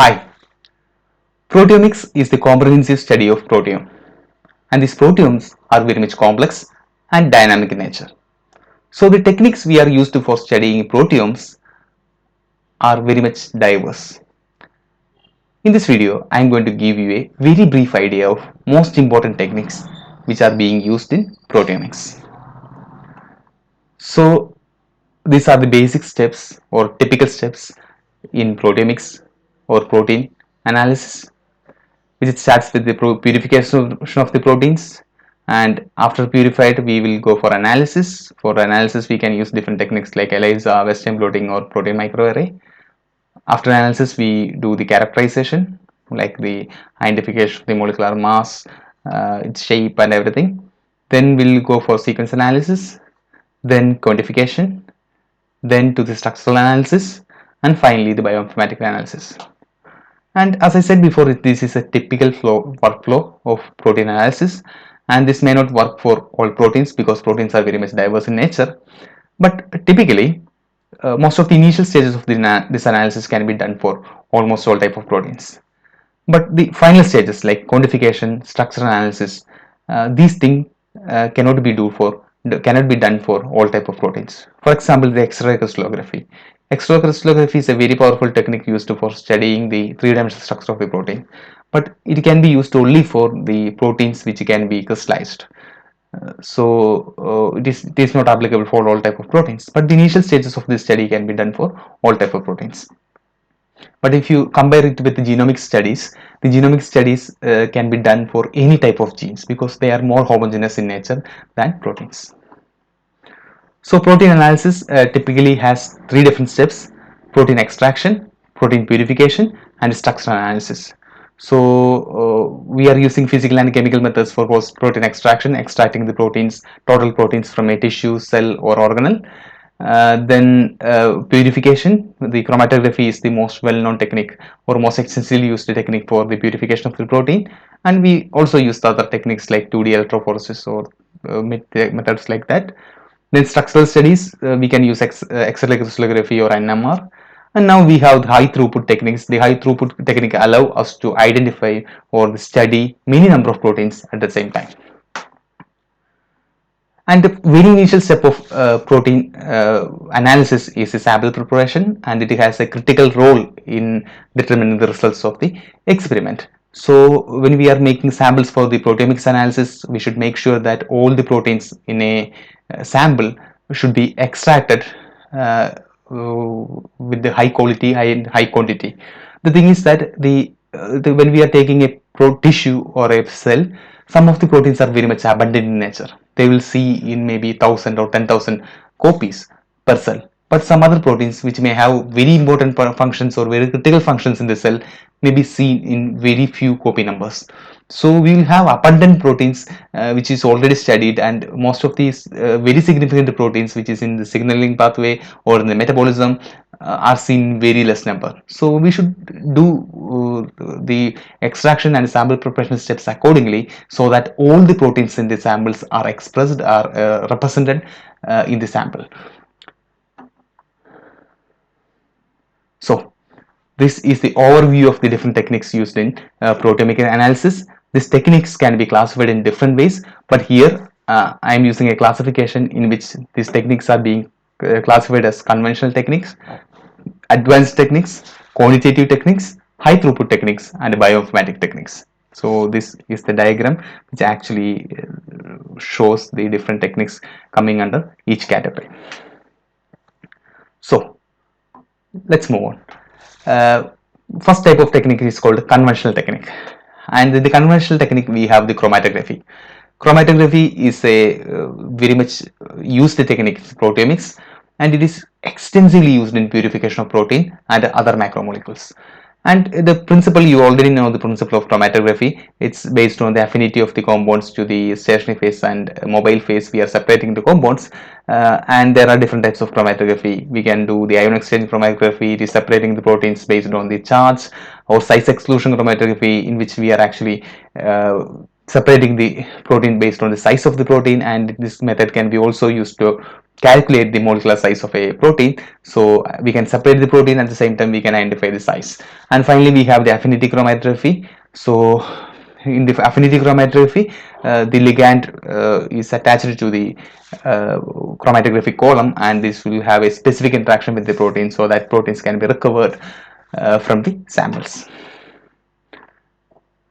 Hi, proteomics is the comprehensive study of proteome, and these proteomes are very much complex and dynamic in nature. So the techniques we are used to for studying proteomes are very much diverse. In this video, I am going to give you a very brief idea of most important techniques which are being used in proteomics. So these are the basic steps or typical steps in proteomics or protein analysis, which it starts with the purification of the proteins, and after purified we will go for analysis. For analysis we can use different techniques like ELISA, Western blotting or protein microarray. After analysis we do the characterization, like the identification of the molecular mass, its shape and everything. Then we'll go for sequence analysis, then quantification, then to the structural analysis, and finally the bioinformatics analysis. And as I said before, this is a typical workflow of protein analysis, and this may not work for all proteins because proteins are very much diverse in nature. But typically, most of the initial stages of this analysis can be done for almost all type of proteins. But the final stages like quantification, structural analysis, these things cannot be done for all type of proteins. For example, the X-ray crystallography. X-ray crystallography is a very powerful technique used for studying the three-dimensional structure of the protein, but it can be used only for the proteins which can be crystallized. It is not applicable for all type of proteins, but the initial stages of this study can be done for all type of proteins. But if you compare it with the genomic studies, the genomic studies can be done for any type of genes because they are more homogeneous in nature than proteins. So protein analysis typically has three different steps: protein extraction, protein purification, and structural analysis. So we are using physical and chemical methods for protein extraction, extracting the total proteins from a tissue, cell or organelle. Then purification, the chromatography is the most well-known technique or most extensively used technique for the purification of the protein, and we also use the other techniques like 2D electrophoresis or methods like that. Then structural studies, we can use X-ray crystallography or NMR. And now we have the high throughput techniques. The high throughput technique allow us to identify or study many number of proteins at the same time. And the very initial step of protein analysis is the sample preparation, and it has a critical role in determining the results of the experiment. So when we are making samples for the proteomics analysis, we should make sure that all the proteins in a sample should be extracted with the high quality and high quantity. The thing is that when we are taking a tissue or a cell, some of the proteins are very much abundant in nature. They will see in maybe 1,000 or 10,000 copies per cell. But some other proteins which may have very important functions or very critical functions in the cell may be seen in very few copy numbers. So we will have abundant proteins which is already studied, and most of these very significant proteins which is in the signaling pathway or in the metabolism are seen in very less number. So we should do the extraction and sample preparation steps accordingly so that all the proteins in the samples are represented in the sample. So this is the overview of the different techniques used in proteomic analysis. These techniques can be classified in different ways, but here I am using a classification in which these techniques are being classified as conventional techniques, advanced techniques, quantitative techniques, high throughput techniques, and bioinformatic techniques. So this is the diagram which actually shows the different techniques coming under each category. So let's move on. First type of technique is called conventional technique, and in the conventional technique we have the chromatography. Chromatography is a very much used technique in proteomics, and it is extensively used in purification of protein and other macromolecules. And the principle, you already know the principle of chromatography. It's based on the affinity of the compounds to the stationary phase and mobile phase. We are separating the compounds, and there are different types of chromatography. We can do the ion exchange chromatography. It is separating the proteins based on the charge, or size exclusion chromatography, in which we are actually separating the protein based on the size of the protein, and this method can be also used to calculate the molecular size of a protein. So we can separate the protein, at the same time we can identify the size. And finally we have the affinity chromatography. So in the affinity chromatography, the ligand is attached to the chromatographic column, and this will have a specific interaction with the protein, so that proteins can be recovered from the samples.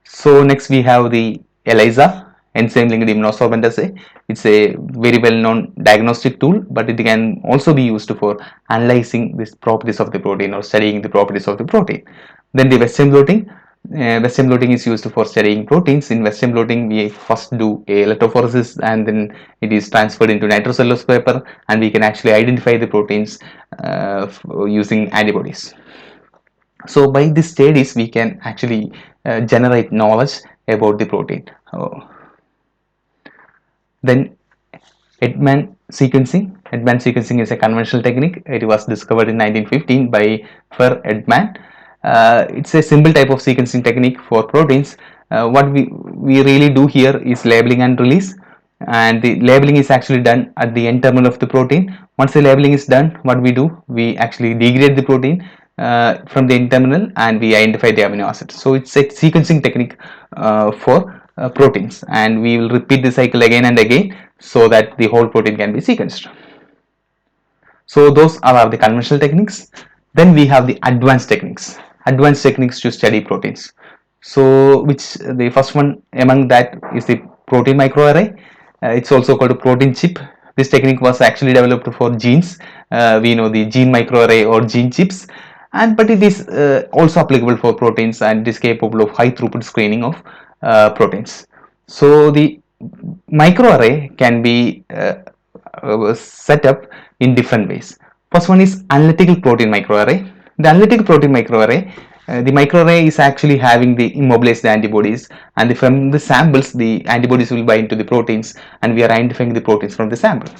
So next we have the ELISA, enzyme linked immunosorbent assay. It's a very well known diagnostic tool, but it can also be used for analyzing the properties of the protein or studying the properties of the protein. Then the Western blotting. Western blotting is used for studying proteins. In Western blotting, we first do a electrophoresis, and then it is transferred into nitrocellulose paper, and we can actually identify the proteins using antibodies. So by these studies we can actually generate knowledge about the protein. Then Edman sequencing. Edman sequencing is a conventional technique. It was discovered in 1915 by Per Edman. It's a simple type of sequencing technique for proteins. What we really do here is labeling and release, and the labeling is actually done at the N terminal of the protein. Once the labeling is done, what we do, we actually degrade the protein from the N terminal, and we identify the amino acids. So it's a sequencing technique for proteins, and we will repeat the cycle again and again so that the whole protein can be sequenced. So those are the conventional techniques. Then we have the advanced techniques to study proteins. So which the first one among that is the protein microarray. It's also called a protein chip. This technique was actually developed for genes. We know the gene microarray or gene chips, and but it is also applicable for proteins, and it is capable of high throughput screening of proteins. So the microarray can be set up in different ways. First one is analytical protein microarray. The analytical protein microarray, the microarray is actually having the immobilized antibodies, and from the samples the antibodies will bind to the proteins, and we are identifying the proteins from the sample.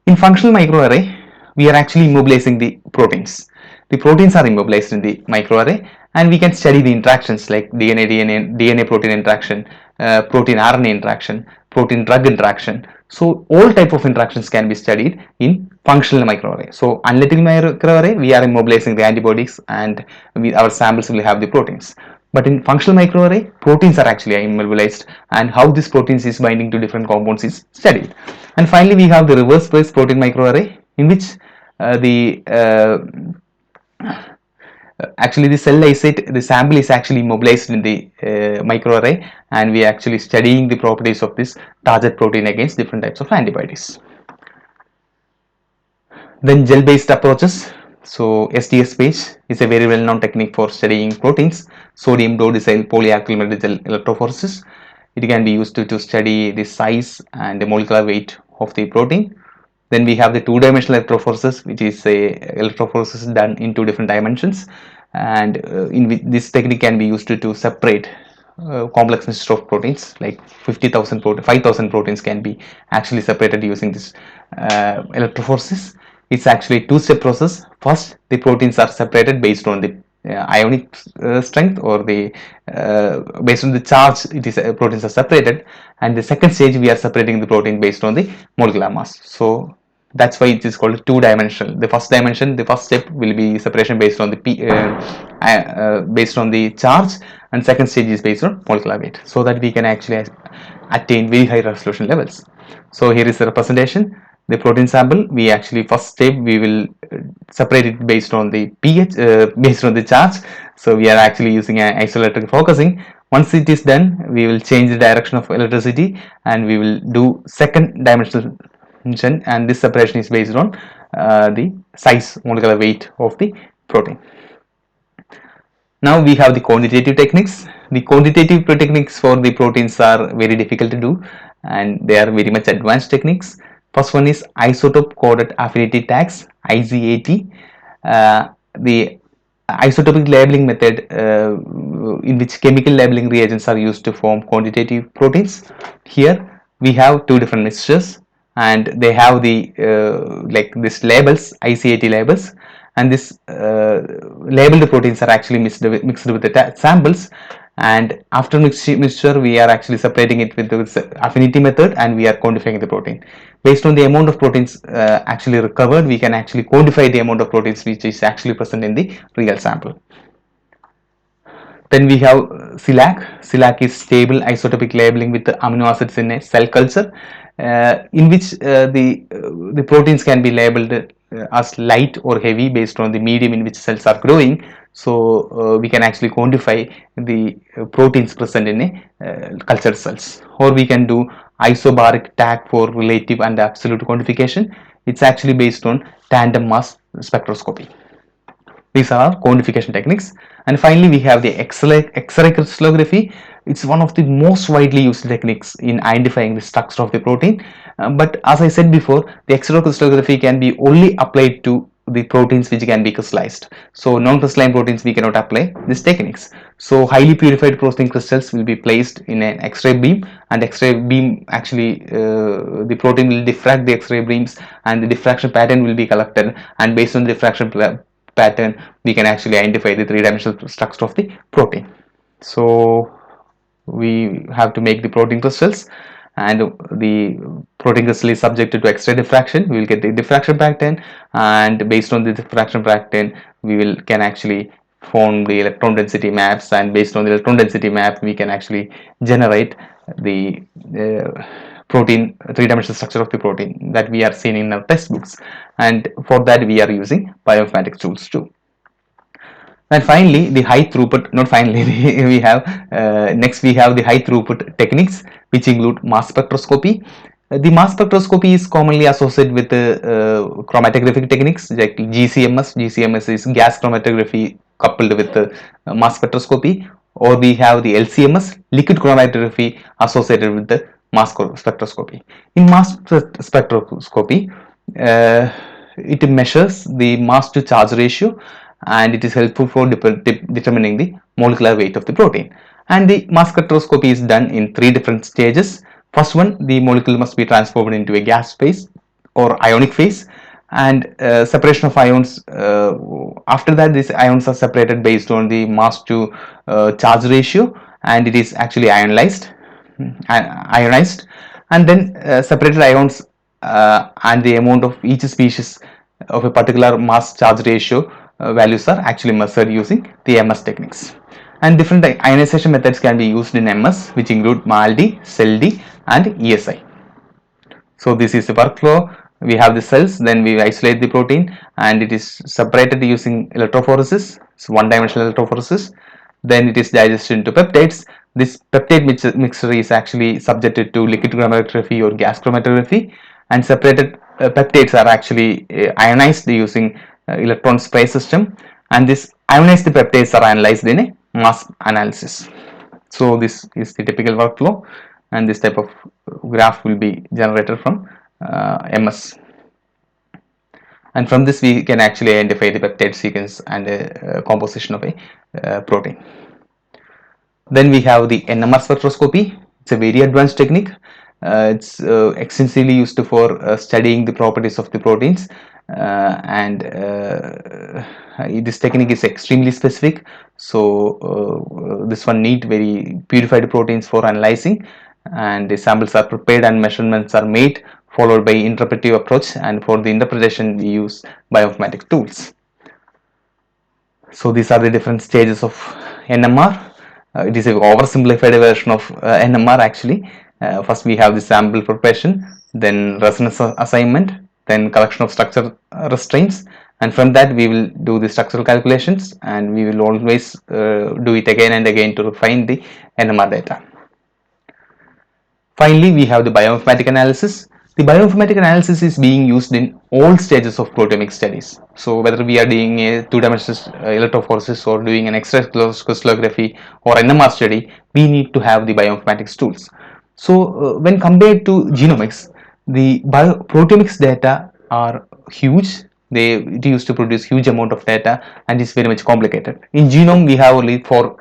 In functional microarray, we are actually immobilizing the proteins. The proteins are immobilized in the microarray, and we can study the interactions like DNA protein interaction, protein RNA interaction, protein drug interaction. So all type of interactions can be studied in functional microarray. So analytical microarray, we are immobilizing the antibodies, and our samples will have the proteins. But in functional microarray, proteins are actually immobilized, and how this proteins is binding to different compounds is studied. And finally, we have the reverse phase protein microarray, in which actually the cell lysate, the sample is actually immobilized in the microarray, and we are actually studying the properties of this target protein against different types of antibodies. Then gel based approaches. So SDSPH is a very well known technique for studying proteins. Sodium dodecyl polyacrylamide gel electrophoresis. It can be used to study the size and the molecular weight of the protein. Then we have the two-dimensional electrophoresis, which is a electrophoresis done in two different dimensions, and this technique can be used to separate complex mixture of proteins like 50,000 5,000 proteins can be actually separated using this electrophoresis. It's actually a two-step process. First, the proteins are separated based on the ionic strength, or the based on the charge, it is proteins are separated, and the second stage we are separating the protein based on the molecular mass. So that's why it is called two-dimensional. The first dimension, the first step will be separation based on the based on the charge, and second stage is based on molecular weight, so that we can actually attain very high resolution levels. So here is the representation. The protein sample, we actually first step we will separate it based on the pH, based on the charge. So we are actually using an isoelectric focusing. Once it is done, we will change the direction of electricity, and we will do second dimensional, and this separation is based on the size, molecular weight of the protein. Now we have the quantitative techniques. The quantitative techniques for the proteins are very difficult to do, and they are very much advanced techniques. First one is isotope coded affinity tags, IGAT. The isotopic labeling method, in which chemical labeling reagents are used to form quantitative proteins. Here we have two different mixtures, and they have the like this labels, ICAT labels, and this labeled proteins are actually mixed with the samples, and after mixture we are actually separating it with the affinity method, and we are quantifying the protein. Based on the amount of proteins actually recovered, we can actually quantify the amount of proteins which is actually present in the real sample. Then we have SILAC. SILAC is stable isotopic labeling with the amino acids in a cell culture, in which the proteins can be labeled as light or heavy based on the medium in which cells are growing. So we can actually quantify the proteins present in a cultured cells, or we can do isobaric tag for relative and absolute quantification. It's actually based on tandem mass spectroscopy. These are quantification techniques. And finally, we have the X-ray crystallography. It's one of the most widely used techniques in identifying the structure of the protein. But as I said before, the X-ray crystallography can be only applied to the proteins which can be crystallized. So non-crystalline proteins we cannot apply these techniques. So highly purified protein crystals will be placed in an X-ray beam, and X-ray beam actually the protein will diffract the X-ray beams, and the diffraction pattern will be collected, and based on the diffraction pattern we can actually identify the three-dimensional structure of the protein. So we have to make the protein crystals, and the protein crystal is subjected to X-ray diffraction. We will get the diffraction pattern, and based on the diffraction pattern we will can actually form the electron density maps, and based on the electron density map we can actually generate the protein three-dimensional structure of the protein that we are seeing in our textbooks. And for that we are using bioinformatics tools too. And finally, the high throughput, not finally, we have next we have the high throughput techniques, which include mass spectroscopy. The mass spectroscopy is commonly associated with chromatographic techniques like GCMS. GCMS is gas chromatography coupled with mass spectroscopy, or we have the LCMS, liquid chromatography, associated with the mass spectroscopy. In mass spectroscopy, it measures the mass to charge ratio, and it is helpful for determining the molecular weight of the protein. And the mass spectroscopy is done in three different stages. First one, the molecule must be transformed into a gas phase or ionic phase, and separation of ions. After that, these ions are separated based on the mass to charge ratio, and it is actually ionized, and then separated ions and the amount of each species of a particular mass charge ratio values are actually measured using the MS techniques. And different ionization methods can be used in MS, which include MALDI, CELD, and ESI. So this is the workflow. We have the cells, then we isolate the protein, and it is separated using electrophoresis. It's one-dimensional electrophoresis. Then it is digested into peptides. This peptide mixture is actually subjected to liquid chromatography or gas chromatography, and separated peptides are actually ionized using electron spray system, and this ionized peptides are analyzed in a mass analysis. So this is the typical workflow, and this type of graph will be generated from MS. And from this we can actually identify the peptide sequence and composition of a protein. Then we have the NMR spectroscopy. It's a very advanced technique. It's extensively used for studying the properties of the proteins, and this technique is extremely specific. So this one need very purified proteins for analyzing, and the samples are prepared and measurements are made, followed by interpretive approach, and for the interpretation we use bioinformatics tools. So these are the different stages of NMR. It is an oversimplified version of NMR actually. First we have the sample preparation, then resonance assignment, then collection of structure restraints, and from that we will do the structural calculations, and we will always do it again and again to refine the NMR data. Finally, we have the bioinformatic analysis. The bioinformatic analysis is being used in all stages of proteomic studies. So whether we are doing a two-dimensional electrophoresis or doing an X-ray crystallography or NMR study, we need to have the bioinformatics tools. So when compared to genomics, the proteomics data are huge. They used to produce huge amount of data, and it's very much complicated. In genome we have only 4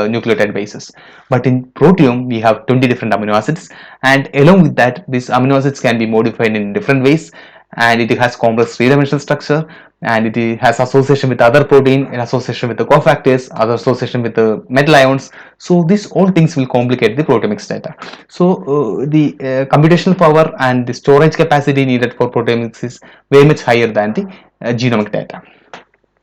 nucleotide bases, but in proteome we have 20 different amino acids, and along with that these amino acids can be modified in different ways, and it has complex three-dimensional structure, and it has association with other protein, in association with the cofactors, other association with the metal ions. So these all things will complicate the proteomics data. So the computational power and the storage capacity needed for proteomics is very much higher than the genomic data.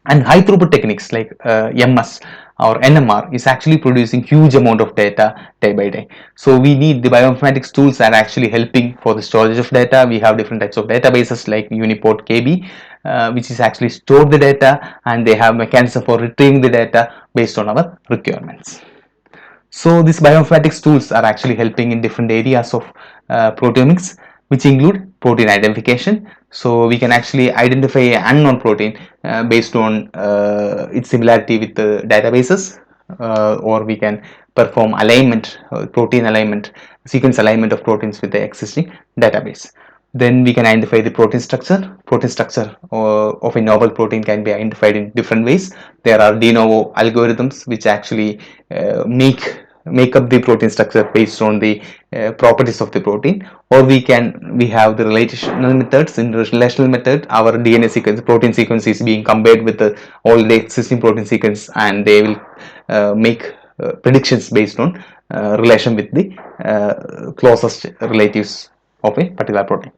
And high throughput techniques like MS or NMR is actually producing huge amount of data day by day. So we need the bioinformatics tools that are actually helping for the storage of data. We have different types of databases like Uniport KB, which is actually store the data, and they have mechanism for retrieving the data based on our requirements. So these bioinformatics tools are actually helping in different areas of proteomics, which include protein identification. So we can actually identify an unknown protein based on its similarity with the databases, or we can perform alignment, protein alignment, sequence alignment of proteins with the existing database. Then we can identify the protein structure. Protein structure of a novel protein can be identified in different ways. There are de novo algorithms which actually make up the protein structure based on the properties of the protein, or we have the relational methods. In relational method, our DNA sequence, protein sequence is being compared with the all the existing protein sequence, and they will make predictions based on relation with the closest relatives of a particular protein.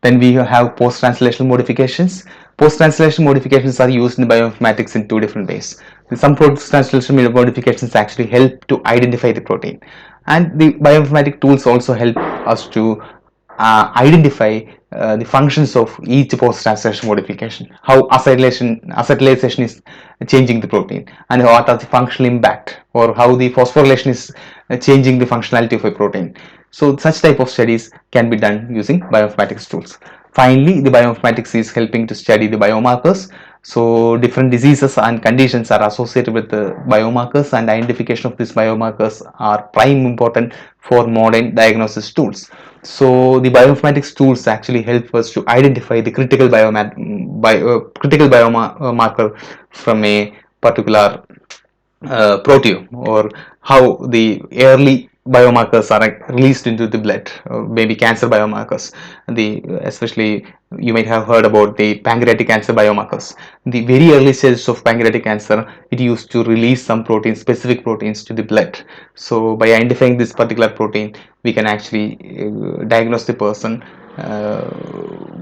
Then we have post-translational modifications. Post-translational modifications are used in bioinformatics in two different ways. Some post-translational modifications actually help to identify the protein, and the bioinformatic tools also help us to identify the functions of each post-translation modification, how acetylation is changing the protein, and what are the functional impact, or how the phosphorylation is changing the functionality of a protein. So such type of studies can be done using bioinformatics tools. Finally, the bioinformatics is helping to study the biomarkers. So different diseases and conditions are associated with the biomarkers, and identification of these biomarkers are prime important for modern diagnosis tools. So the bioinformatics tools actually help us to identify the critical biomarker from a particular proteome, or how the early biomarkers are released into the blood, maybe cancer biomarkers. The especially you might have heard about the pancreatic cancer biomarkers. The very early stages of pancreatic cancer, it used to release some proteins, specific proteins, to the blood. So by identifying this particular protein, we can actually diagnose the person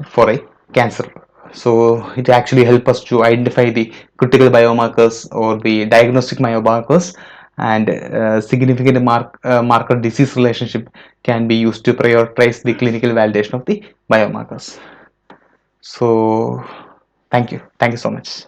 for a cancer. So it actually helps us to identify the critical biomarkers or the diagnostic biomarkers, and significant marker disease relationship can be used to prioritize the clinical validation of the biomarkers. So thank you so much.